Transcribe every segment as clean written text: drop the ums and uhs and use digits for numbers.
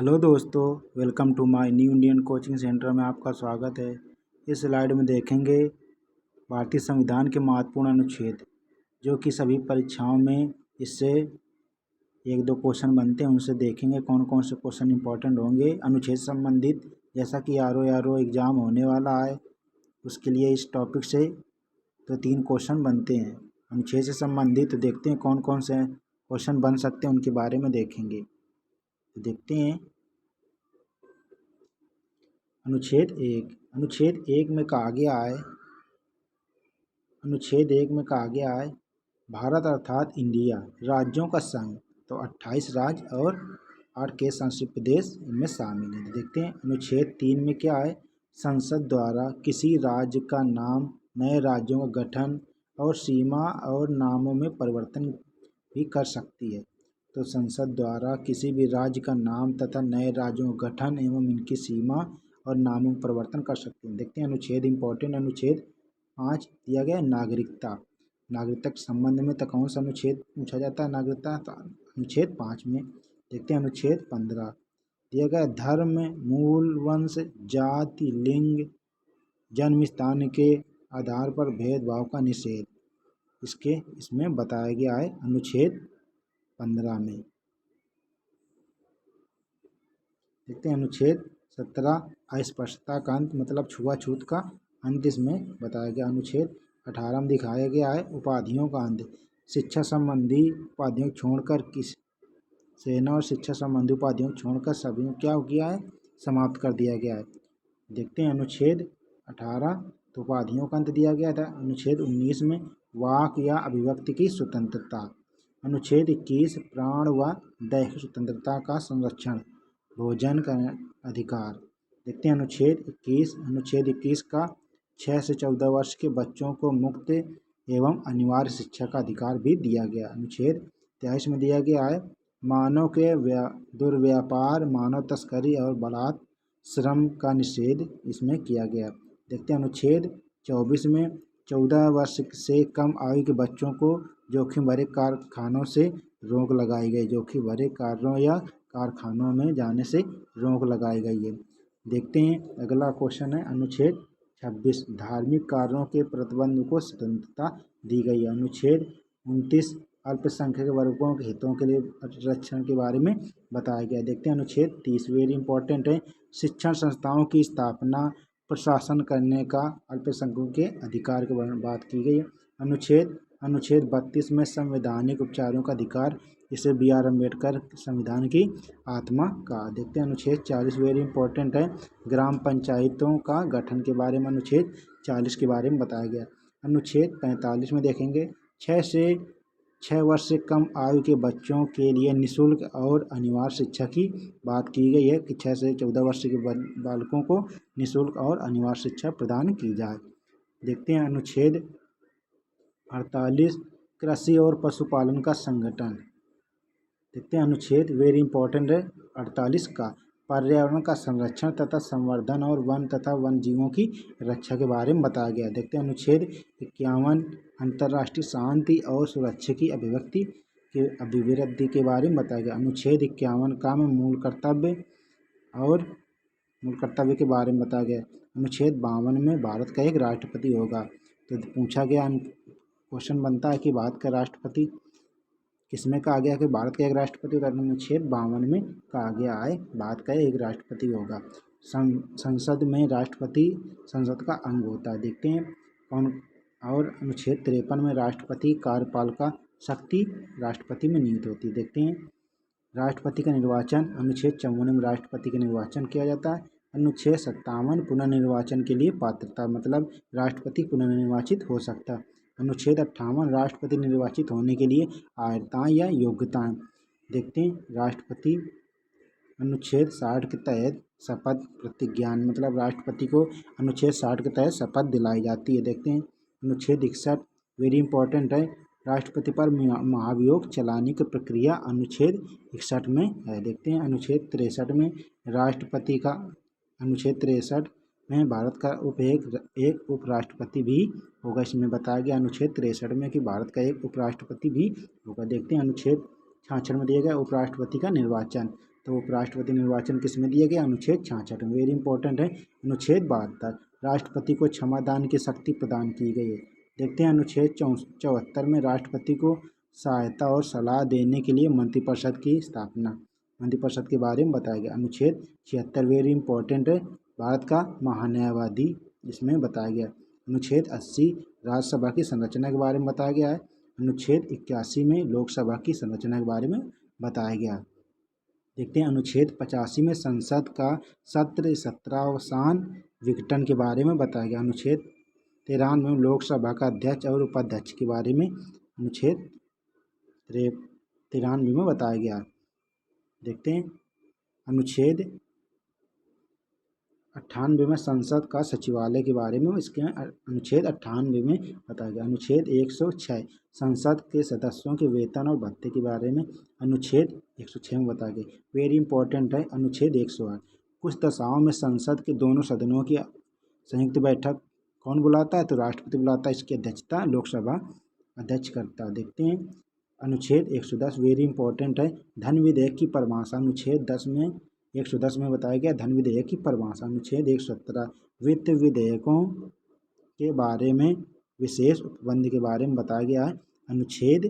Hello दोस्तों, welcome to my new Indian coaching centre में आपका स्वागत है। इस स्लाइड में देखेंगे भारतीय संविधान के महत्वपूर्ण अनुच्छेद, जो कि सभी परीक्षाओं में इससे एक दो क्वेश्चन बनते हैं। उनसे देखेंगे कौन कौन से क्वेश्चन इंपॉर्टेंट होंगे अनुच्छेद संबंधित। जैसा कि आर ओ एग्ज़ाम होने वाला है, उसके लिए इस टॉपिक से तो 3 क्वेश्चन बनते हैं अनुच्छेद से संबंधित। तो देखते हैं कौन कौन से क्वेश्चन बन सकते हैं, उनके बारे में देखेंगे। तो देखते हैं अनुच्छेद एक में कहा गया है भारत अर्थात इंडिया राज्यों का संघ। तो 28 राज्य और 8 केंद्र शासित प्रदेश इनमें शामिल हैं। देखते हैं अनुच्छेद 3 में क्या है। संसद द्वारा किसी राज्य का नाम, नए राज्यों का गठन और सीमा और नामों में परिवर्तन भी कर सकती है। तो संसद द्वारा किसी भी राज्य का नाम तथा नए राज्यों का गठन एवं इनकी सीमा और नामों में परिवर्तन कर सकते हैं। देखते हैं अनुच्छेद इंपॉर्टेंट अनुच्छेद 5 दिया गया है नागरिकता के संबंध में। तो कौन सा अनुच्छेद पूछा जाता है नागरिकता? तो अनुच्छेद 5 में। देखते हैं अनुच्छेद 15 दिया गया धर्म, मूल, वंश, जाति, लिंग, जन्म स्थान के आधार पर भेदभाव का निषेध। इसमें बताया गया है अनुच्छेद 15 में। देखते हैं अनुच्छेद 17 अस्पृश्यता का अंत, मतलब छुआछूत का अंत इसमें बताया गया। अनुच्छेद 18 में दिखाया गया है उपाधियों का अंत। शिक्षा संबंधी उपाधियों को छोड़कर सेना और शिक्षा संबंधी उपाधियों को छोड़कर सभी को क्या किया है? समाप्त कर दिया गया है। देखते हैं अनुच्छेद 18 तो उपाधियों का अंत दिया गया था। अनुच्छेद 19 में वाक या अभिव्यक्ति की स्वतंत्रता। अनुच्छेद 21 प्राण व दैहिक स्वतंत्रता का संरक्षण, भोजन का अधिकार। देखते हैं अनुच्छेद 21 का 6 से 14 वर्ष के बच्चों को मुक्त एवं अनिवार्य शिक्षा का अधिकार भी दिया गया। अनुच्छेद 23 में दिया गया है मानव के दुर्व्यापार, मानव तस्करी और बलात् श्रम का निषेध इसमें किया गया। देखते हैं अनुच्छेद 24 में 14 वर्ष से कम आयु के बच्चों को जोखिम भरे कारखानों से रोक लगाई गई। जोखिम भरे कार्यों या कारखानों में जाने से रोक लगाई गई है। देखते हैं अगला क्वेश्चन है अनुच्छेद 26 धार्मिक कार्यों के प्रतिबंध को स्वतंत्रता दी गई है। अनुच्छेद 29 अल्पसंख्यक वर्गों के हितों के लिए रक्षण के बारे में बताया गया। देखते हैं अनुच्छेद 30 वेरी इंपॉर्टेंट है शिक्षण संस्थाओं की स्थापना, प्रशासन करने का अल्पसंख्यकों के अधिकार के बारे में बात की गई है। अनुच्छेद 32 में संवैधानिक उपचारों का अधिकार, इसे B.R. अम्बेडकर संविधान की आत्मा का। देखते हैं अनुच्छेद 40 वेरी इंपॉर्टेंट है ग्राम पंचायतों का गठन के बारे में। अनुच्छेद 40 के बारे में बताया गया। अनुच्छेद 45 में देखेंगे 6 वर्ष से कम आयु के बच्चों के लिए निःशुल्क और अनिवार्य शिक्षा की बात की गई है कि 6 से 14 वर्ष के बालकों को निःशुल्क और अनिवार्य शिक्षा प्रदान की जाए। देखते हैं अनुच्छेद 48 कृषि और पशुपालन का संगठन। देखते हैं अनुच्छेद वेरी इंपॉर्टेंट है 48 का पर्यावरण का संरक्षण तथा संवर्धन और वन तथा वन जीवों की रक्षा के बारे में बताया गया। देखते हैं अनुच्छेद 51 अंतर्राष्ट्रीय शांति और सुरक्षा की अभिवृद्धि के बारे में बताया गया। अनुच्छेद 51 का में मूल कर्तव्य के बारे में बताया गया। अनुच्छेद 52 में भारत का एक राष्ट्रपति होगा। तो पूछा गया क्वेश्चन बनता है कि भारत का राष्ट्रपति किसमें कहा गया कि भारत का एक राष्ट्रपति होगा? अनुच्छेद 52 में कहा गया है भारत का एक राष्ट्रपति होगा। संसद में राष्ट्रपति संसद का अंग होता है। देखते हैं कौन। और अनुच्छेद 53 में राष्ट्रपति कार्यपालिका शक्ति राष्ट्रपति में निहित होती है। देखते हैं राष्ट्रपति का निर्वाचन। अनुच्छेद 54 में राष्ट्रपति का निर्वाचन किया जाता है। अनुच्छेद 57 पुनर्निर्वाचन के लिए पात्रता, मतलब राष्ट्रपति पुनर्निर्वाचित हो सकता है। अनुच्छेद 58 राष्ट्रपति निर्वाचित होने के लिए अर्हताएं या योग्यताएं। देखते हैं राष्ट्रपति अनुच्छेद 60 के तहत शपथ प्रतिज्ञान, मतलब राष्ट्रपति को अनुच्छेद 60 के तहत शपथ दिलाई जाती है। देखते हैं अनुच्छेद 61 वेरी इंपॉर्टेंट है राष्ट्रपति पर महाभियोग चलाने की प्रक्रिया अनुच्छेद 61 में है। देखते हैं अनुच्छेद 63 में राष्ट्रपति का अनुच्छेद 63 में भारत का एक उपराष्ट्रपति भी होगा। इसमें बताया गया अनुच्छेद 63 में कि भारत का एक उपराष्ट्रपति भी होगा। देखते हैं अनुच्छेद 66 में दिया गया उपराष्ट्रपति का निर्वाचन। तो उपराष्ट्रपति निर्वाचन किस में दिया गया? अनुच्छेद 66 में। वेरी इंपॉर्टेंट है। अनुच्छेद 72, राष्ट्रपति को क्षमादान की शक्ति प्रदान की गई है। देखते हैं अनुच्छेद 74 में राष्ट्रपति को सहायता और सलाह देने के लिए मंत्रिपरिषद की स्थापना, मंत्रिपरिषद के बारे में बताया गया। अनुच्छेद 76 वेरी इंपॉर्टेंट है, भारत का महान्यायवादी इसमें बताया गया। अनुच्छेद 80 राज्यसभा की संरचना के बारे में बताया गया है। अनुच्छेद 81 में लोकसभा की संरचना के बारे में बताया गया। देखते हैं अनुच्छेद 85 में संसद का सत्र सत्रावसान विघटन के बारे में बताया गया। अनुच्छेद 93 में लोकसभा का अध्यक्ष और उपाध्यक्ष के बारे में अनुच्छेद 93 में बताया गया। देखते हैं अनुच्छेद 98 में संसद का सचिवालय के बारे में इसके अनुच्छेद 98 में बताया गया। अनुच्छेद 106 संसद के सदस्यों के वेतन और भत्ते के बारे में अनुच्छेद 106 में बताया गया। वेरी इंपॉर्टेंट है अनुच्छेद 108, कुछ दशाओं में संसद के दोनों सदनों की संयुक्त बैठक कौन बुलाता है? तो राष्ट्रपति बुलाता है। इसकी अध्यक्षता लोकसभा अध्यक्ष करता है। देखते हैं अनुच्छेद 110 वेरी इंपॉर्टेंट है, धन विधेयक की परिभाषा। अनुच्छेद 110 में बताया गया धन विधेयक की परिभाषा। अनुच्छेद 117 वित्त विधेयकों के बारे में विशेष उपबंध के बारे में बताया गया है। अनुच्छेद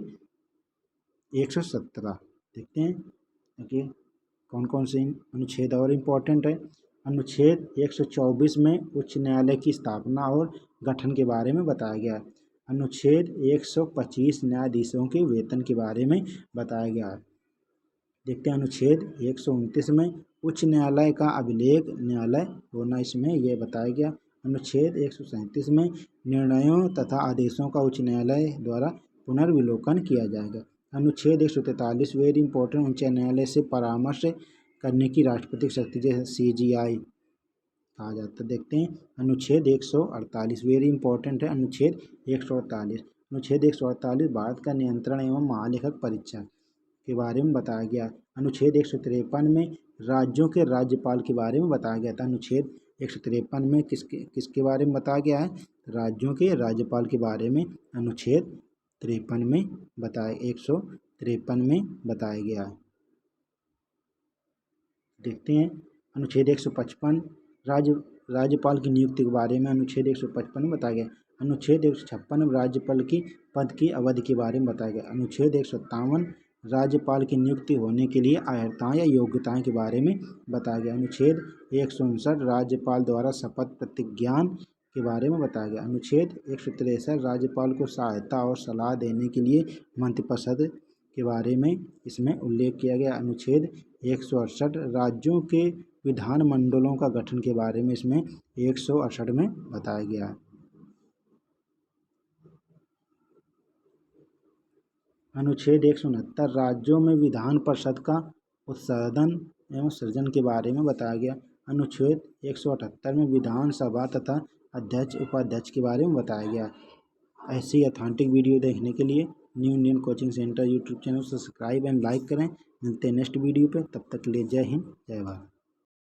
117 देखते हैं देखिए कौन कौन से अनुच्छेद और इम्पोर्टेंट है। अनुच्छेद 124 में उच्च न्यायालय की स्थापना और गठन के बारे में बताया गया है। अनुच्छेद 125 न्यायाधीशों के वेतन के बारे में बताया गया है। देखते हैं अनुच्छेद 129 में उच्च न्यायालय का अभिलेख न्यायालय होना इसमें यह बताया गया। अनुच्छेद 137 में निर्णयों तथा आदेशों का उच्च न्यायालय द्वारा पुनर्विलोकन किया जाएगा। अनुच्छेद 143 वेरी इंपॉर्टेंट, उच्च न्यायालय से परामर्श करने की राष्ट्रपति शक्ति जैसे CGI कहा जाता है। देखते हैं अनुच्छेद 148 वेरी इंपॉर्टेंट है। अनुच्छेद 148 भारत का नियंत्रण एवं महालेखक परीक्षा के बारे में बताया गया। अनुच्छेद 153 में राज्यों के राज्यपाल के बारे में बताया गया था। अनुच्छेद 153 में किसके बारे में बताया गया है? राज्यों के राज्यपाल के बारे में अनुच्छेद 153 में बताया गया है। देखते हैं अनुच्छेद 155 राज्यपाल की नियुक्ति के बारे में अनुच्छेद 155 में बताया गया। अनुच्छेद 156 राज्यपाल की पद की अवधि के बारे में बताया गया। अनुच्छेद 157 राज्यपाल की नियुक्ति होने के लिए अर्हताएं या योग्यताएं के बारे में बताया गया। अनुच्छेद 159 राज्यपाल द्वारा शपथ प्रतिज्ञान के बारे में बताया गया। अनुच्छेद 163 राज्यपाल को सहायता और सलाह देने के लिए मंत्रिपरिषद के बारे में इसमें उल्लेख किया गया। अनुच्छेद 168 राज्यों के विधानमंडलों का गठन के बारे में इसमें 168 में बताया गया। अनुच्छेद 169 राज्यों में विधान परिषद का उत्सर्जन एवं सृजन के बारे में बताया गया। अनुच्छेद 178 में विधानसभा तथा अध्यक्ष उपाध्यक्ष के बारे में बताया गया। ऐसी ऑथेंटिक वीडियो देखने के लिए new Indian coaching centre YouTube channel subscribe and like करें। मिलते हैं नेक्स्ट वीडियो पे, तब तक के लिए जय हिंद जय भारत।